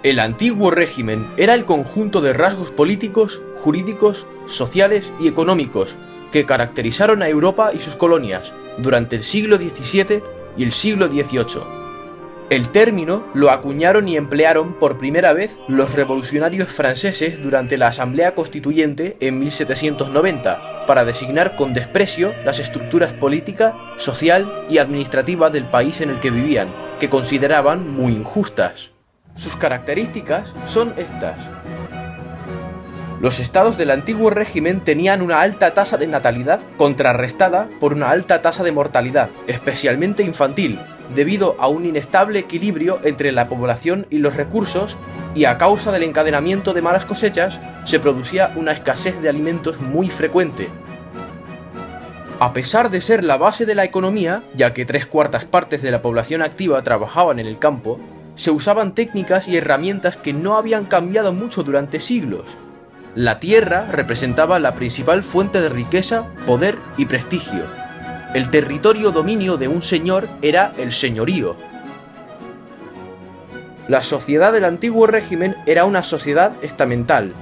El antiguo régimen era el conjunto de rasgos políticos, jurídicos, sociales y económicos que caracterizaron a Europa y sus colonias durante el siglo XVII y el siglo XVIII. El término lo acuñaron y emplearon por primera vez los revolucionarios franceses durante la Asamblea Constituyente en 1790, para designar con desprecio las estructuras política, social y administrativa del país en el que vivían, que consideraban muy injustas. Sus características son estas. Los estados del antiguo régimen tenían una alta tasa de natalidad contrarrestada por una alta tasa de mortalidad, especialmente infantil, debido a un inestable equilibrio entre la población y los recursos, y a causa del encadenamiento de malas cosechas, se producía una escasez de alimentos muy frecuente. A pesar de ser la base de la economía, ya que 3/4 partes de la población activa trabajaban en el campo, se usaban técnicas y herramientas que no habían cambiado mucho durante siglos. La tierra representaba la principal fuente de riqueza, poder y prestigio. El territorio dominio de un señor era el señorío. La sociedad del antiguo régimen era una sociedad estamental.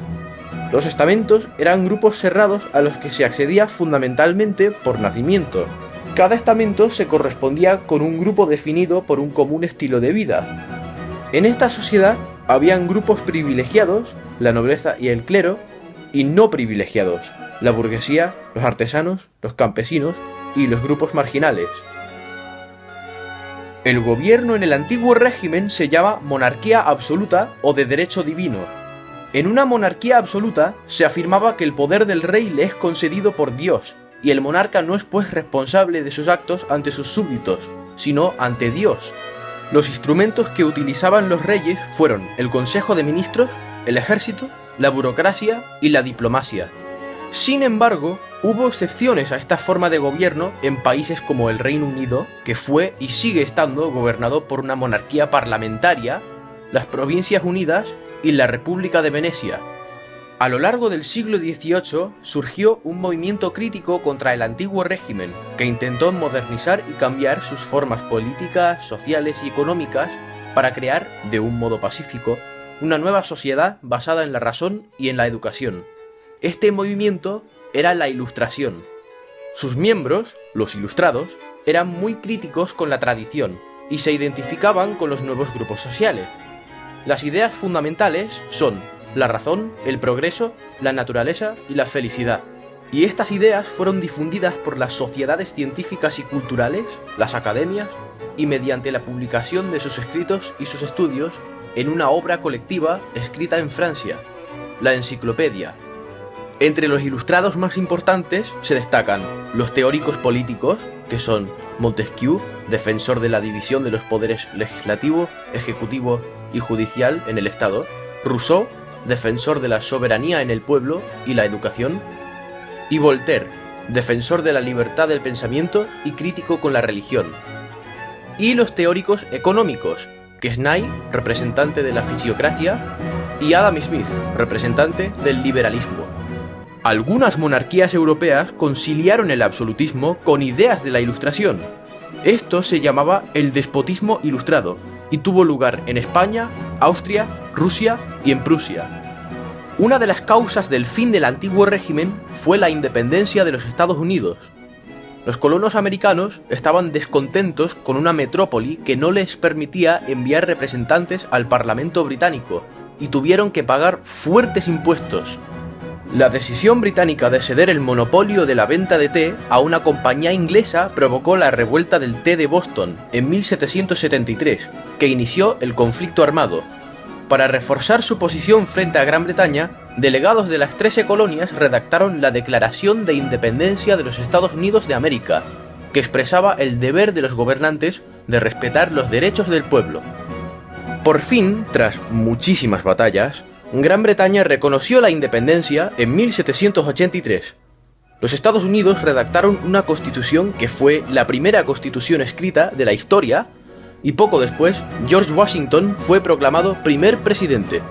Los estamentos eran grupos cerrados a los que se accedía fundamentalmente por nacimiento. Cada estamento se correspondía con un grupo definido por un común estilo de vida. En esta sociedad habían grupos privilegiados, la nobleza y el clero, y no privilegiados, la burguesía, los artesanos, los campesinos y los grupos marginales. El gobierno en el antiguo régimen se llama monarquía absoluta o de derecho divino. En una monarquía absoluta se afirmaba que el poder del rey le es concedido por Dios, y el monarca no es pues responsable de sus actos ante sus súbditos, sino ante Dios. Los instrumentos que utilizaban los reyes fueron el Consejo de Ministros, el ejército, la burocracia y la diplomacia. Sin embargo, hubo excepciones a esta forma de gobierno en países como el Reino Unido, que fue y sigue estando gobernado por una monarquía parlamentaria, las Provincias Unidas y la República de Venecia. A lo largo del siglo XVIII surgió un movimiento crítico contra el antiguo régimen, que intentó modernizar y cambiar sus formas políticas, sociales y económicas para crear, de un modo pacífico, una nueva sociedad basada en la razón y en la educación. Este movimiento era la Ilustración. Sus miembros, los ilustrados, eran muy críticos con la tradición y se identificaban con los nuevos grupos sociales. Las ideas fundamentales son la razón, el progreso, la naturaleza y la felicidad. Y estas ideas fueron difundidas por las sociedades científicas y culturales, las academias, y mediante la publicación de sus escritos y sus estudios en una obra colectiva escrita en Francia, la Enciclopedia. Entre los ilustrados más importantes se destacan los teóricos políticos, que son Montesquieu, defensor de la división de los poderes legislativo, ejecutivo y judicial en el Estado, Rousseau, defensor de la soberanía en el pueblo y la educación, y Voltaire, defensor de la libertad del pensamiento y crítico con la religión. Y los teóricos económicos, Quesnay, representante de la fisiocracia, y Adam Smith, representante del liberalismo. Algunas monarquías europeas conciliaron el absolutismo con ideas de la Ilustración. Esto se llamaba el despotismo ilustrado, y tuvo lugar en España, Austria, Rusia y en Prusia. Una de las causas del fin del antiguo régimen fue la independencia de los Estados Unidos. Los colonos americanos estaban descontentos con una metrópoli que no les permitía enviar representantes al Parlamento británico y tuvieron que pagar fuertes impuestos. La decisión británica de ceder el monopolio de la venta de té a una compañía inglesa provocó la revuelta del té de Boston en 1773, que inició el conflicto armado. Para reforzar su posición frente a Gran Bretaña, delegados de las 13 colonias redactaron la Declaración de Independencia de los Estados Unidos de América, que expresaba el deber de los gobernantes de respetar los derechos del pueblo. Por fin, tras muchísimas batallas, Gran Bretaña reconoció la independencia en 1783. Los Estados Unidos redactaron una constitución que fue la primera constitución escrita de la historia, y poco después George Washington fue proclamado primer presidente.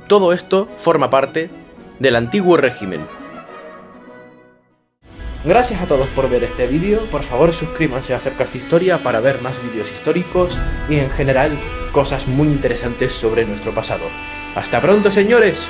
Todo esto forma parte del antiguo régimen. Gracias a todos por ver este vídeo, por favor suscríbanse a Acercast Historia para ver más vídeos históricos y en general cosas muy interesantes sobre nuestro pasado. ¡Hasta pronto, señores!